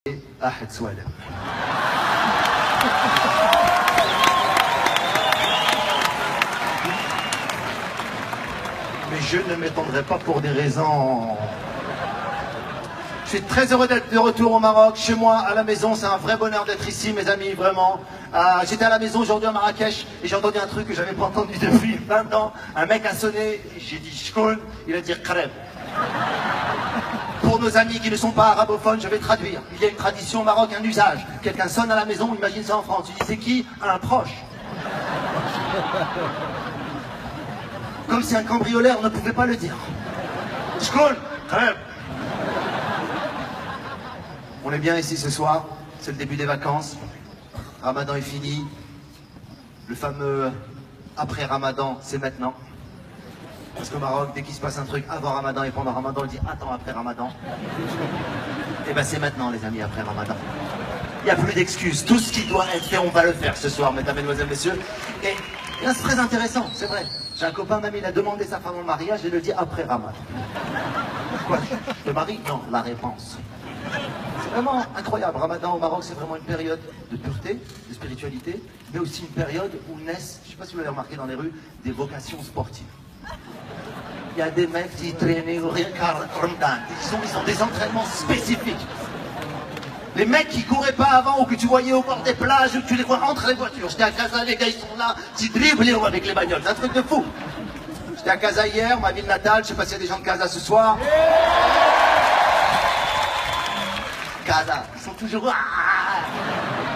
أحد سوالف. Mais je ne m'étendrai pas pour des raisons. Je suis très heureux d'être de retour au Maroc, chez moi, à la maison. C'est un vrai bonheur d'être ici, mes amis, vraiment. J'étais à la maison aujourd'hui à Marrakech et j'ai entendu un truc que j'avais pas entendu depuis 20 ans. Un mec a sonné, j'ai dit shkoun, il a dit kreb. Pour nos amis qui ne sont pas arabophones, je vais traduire. Il y a une tradition au Maroc, un usage. Quelqu'un sonne à la maison, imagine ça en France. Tu dis c'est qui? Un proche. Comme si un cambrioleur ne pouvait pas le dire. Shkoun, kreb. On est bien ici ce soir, c'est le début des vacances. Ramadan est fini. Le fameux après Ramadan, c'est maintenant. Parce qu'au Maroc, dès qu'il se passe un truc avant Ramadan et pendant Ramadan, on dit attends après Ramadan. Et ben c'est maintenant les amis, après Ramadan. Il n'y a plus d'excuses. Tout ce qui doit être fait, on va le faire ce soir, mesdames, mesdemoiselles, messieurs. Et là c'est très intéressant, c'est vrai. J'ai un copain même, il a demandé sa femme en mariage et il le dit après Ramadan. Quoi? Le mari? Non, la réponse. C'est vraiment incroyable. Ramadan au Maroc, c'est vraiment une période de pureté, de spiritualité, mais aussi une période où naissent, je ne sais pas si vous l'avez remarqué dans les rues, des vocations sportives. Il y a des mecs qui traînaient au Ramadan. Ils ont des entraînements spécifiques. Les mecs qui couraient pas avant ou que tu voyais au bord des plages, où tu les vois entre les voitures. J'étais à Casa, les gars ils sont là, ils dribblent avec les bagnoles. C'est un truc de fou. J'étais à Casa hier, ma ville natale, je sais pas s'il y a des gens de Casa ce soir. Casa, ils sont toujours...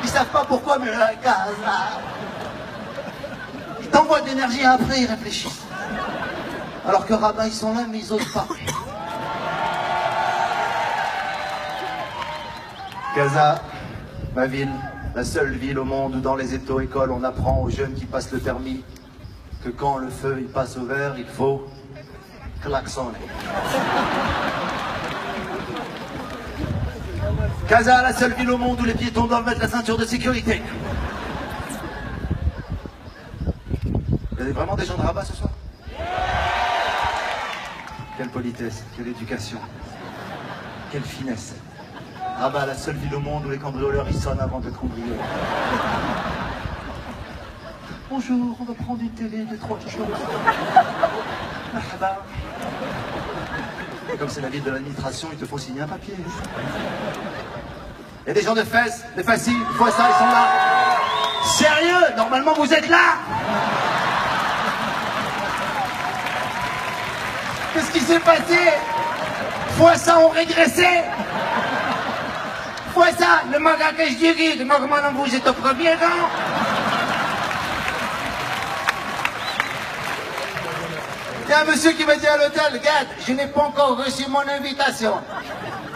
Ils savent pas pourquoi, mais Casa. Ils t'envoient de l'énergie et après ils réfléchissent. Alors que Rabat, ils sont là, mais ils osent pas. Casa, ma ville, la seule ville au monde où dans les écoles on apprend aux jeunes qui passent le permis que quand le feu il passe au vert, il faut klaxonner. Casa, la seule ville au monde où les piétons doivent mettre la ceinture de sécurité. Il y a vraiment des gens de Rabat ce soir? Quelle politesse, quelle éducation, quelle finesse. Rabat, la seule ville au monde où les cambrioleurs ils sonnent avant de cambrioler. Bonjour, on va prendre une télé de 3 jours. Marhaba. Et comme c'est la ville de l'administration, il te faut signer un papier. Il y a des gens de Fès, de Fassi, une fois ça, ils sont là. Sérieux? Normalement vous êtes là? Qu'est-ce qui s'est passé? Fois ça, on régressait. Fois ça, le Marrakech du riz, normalement vous êtes au premier rang. Il y a un monsieur qui m'a dit à l'hôtel, regarde, je n'ai pas encore reçu mon invitation.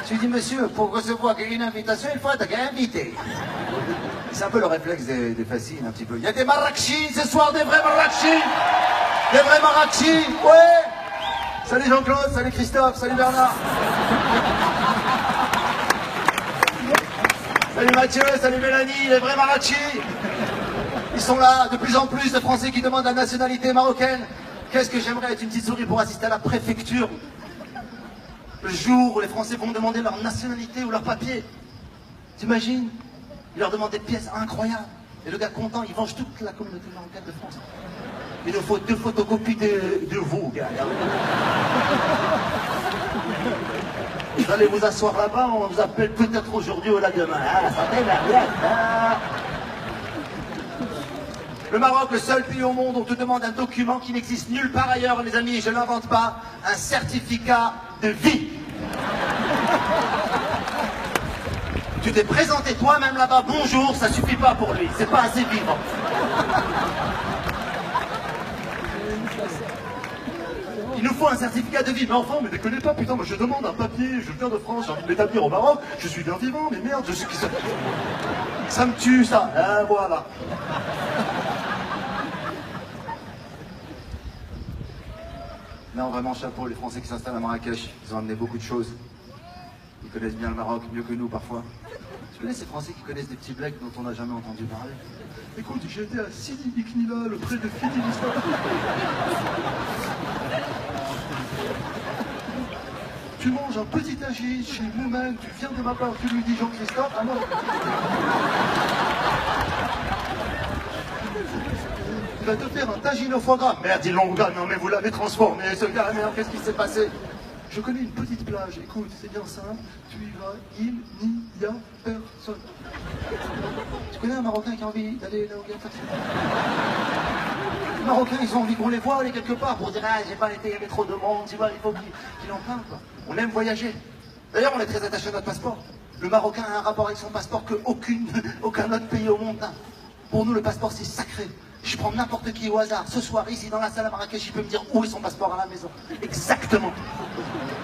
Je lui ai dit, monsieur, pour recevoir une invitation, il faut être invité. C'est un peu le réflexe des fascines, un petit peu. Il y a des Marrakechis ce soir, des vrais Marrakechis. Des vrais Marrakechis, ouais. Salut Jean-Claude, salut Christophe, salut Bernard. Salut Mathieu, salut Mélanie, les vrais Marrakechis. Ils sont là, de plus en plus de Français qui demandent la nationalité marocaine. Qu'est-ce que j'aimerais être une petite souris pour assister à la préfecture le jour où les Français vont demander leur nationalité ou leur papier. T'imagines? Ils leur demandent des pièces incroyables. Et le gars content, il venge toute la communauté marocaine de France. Il nous faut 2 photocopies de vous, gars. Vous allez vous asseoir là-bas, on vous appelle peut-être aujourd'hui ou là demain. Ah, ça hein. Le Maroc, le seul pays au monde où on te demande un document qui n'existe nulle part ailleurs, les amis, je ne l'invente pas, un certificat de vie. Tu t'es présenté toi-même là-bas, bonjour, ça suffit pas pour lui, c'est pas assez vivant. Il nous faut un certificat de vie. Mais enfin, mais déconnez pas, putain, moi je demande un papier, je viens de France, j'ai envie de m'établir au Maroc, je suis bien vivant, mais merde, je suis qui ça. Ça me tue, ça. Ah, voilà. Non, vraiment, chapeau, les Français qui s'installent à Marrakech, ils ont amené beaucoup de choses. Ils connaissent bien le Maroc, mieux que nous parfois. Tu connais ces Français qui connaissent des petits blecs dont on n'a jamais entendu parler? Écoute, j'étais à Sidi Iknila, le près de Fidilistan. tu manges un petit agis chez Moumen, tu viens de ma part, tu lui dis Jean-Christophe, ah non. Il va te faire un tagine au foie gras. Merde, dis long gars, non mais vous l'avez transformé, ce gars, merde, qu'est-ce qui s'est passé? Je connais une petite plage, écoute, c'est bien simple, tu y vas, il n'y a personne. Tu connais un Marocain qui a envie d'aller là où il y a personne? Les Marocains, ils ont envie qu'on les voit aller quelque part pour dire, ah, j'ai pas été, il y avait trop de monde, tu vois, il faut qu'il en parle, quoi. On aime voyager. D'ailleurs, on est très attaché à notre passeport. Le Marocain a un rapport avec son passeport que aucun autre pays au monde n'a. Pour nous, le passeport, c'est sacré. Je prends n'importe qui au hasard. Ce soir, ici, dans la salle à Marrakech, il peut me dire où est son passeport à la maison. Exactement.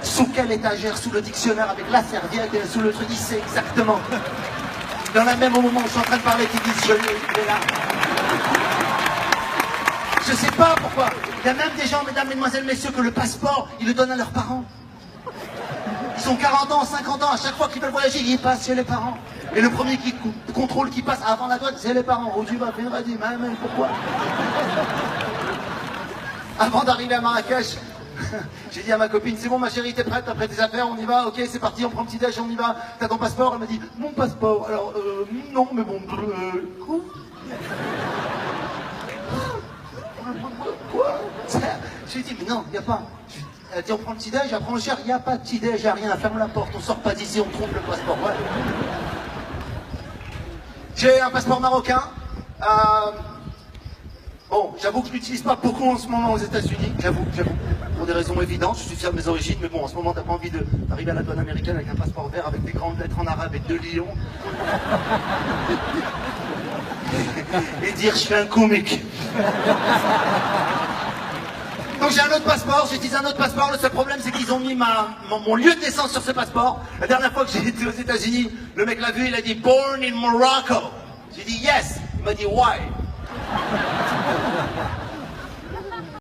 Sous quelle étagère, sous le dictionnaire, avec la serviette, et sous le truc, il sait exactement. Dans la même au moment où je suis en train de parler, qui disent, je l'ai, il est là. Je sais pas pourquoi. Il y a même des gens, mesdames, mesdemoiselles, messieurs, que le passeport, ils le donnent à leurs parents. Ils ont 40 ans, 50 ans, à chaque fois qu'ils veulent voyager, ils passent chez les parents. Et le premier contrôle qui passe avant la douane, c'est les parents. Oh, tu vas faire, vas-y, mais pourquoi? Avant d'arriver à Marrakech, j'ai dit à ma copine, c'est bon ma chérie, t'es prête, t'as prêt tes affaires, on y va, ok, c'est parti, on prend un petit déj, on y va. T'as ton passeport? Elle m'a dit, mon passeport. Alors, non, mais bon, quoi? Quoi? Je lui ai dit, mais non, il n'y a pas. Elle a dit, on prend le petit déj, après on le cherche, il n'y a pas de petit déj, il n'y a rien, ferme la porte, on sort pas d'ici, on trouve le passeport. Ouais. J'ai un passeport marocain. Bon, j'avoue que je l'utilise pas beaucoup en ce moment aux États-Unis, j'avoue. Pour des raisons évidentes, je suis fier de mes origines, mais bon, en ce moment, t'as pas envie d'arriver à la douane américaine avec un passeport vert avec des grandes lettres en arabe et 2 lions. Et dire, je fais un comique. Donc j'ai un autre passeport, j'utilise un autre passeport, le seul problème c'est qu'ils ont mis mon lieu de naissance sur ce passeport. La dernière fois que j'ai été aux États-Unis, le mec l'a vu, il a dit « Born in Morocco ». J'ai dit « Yes ». Il m'a dit « Why ».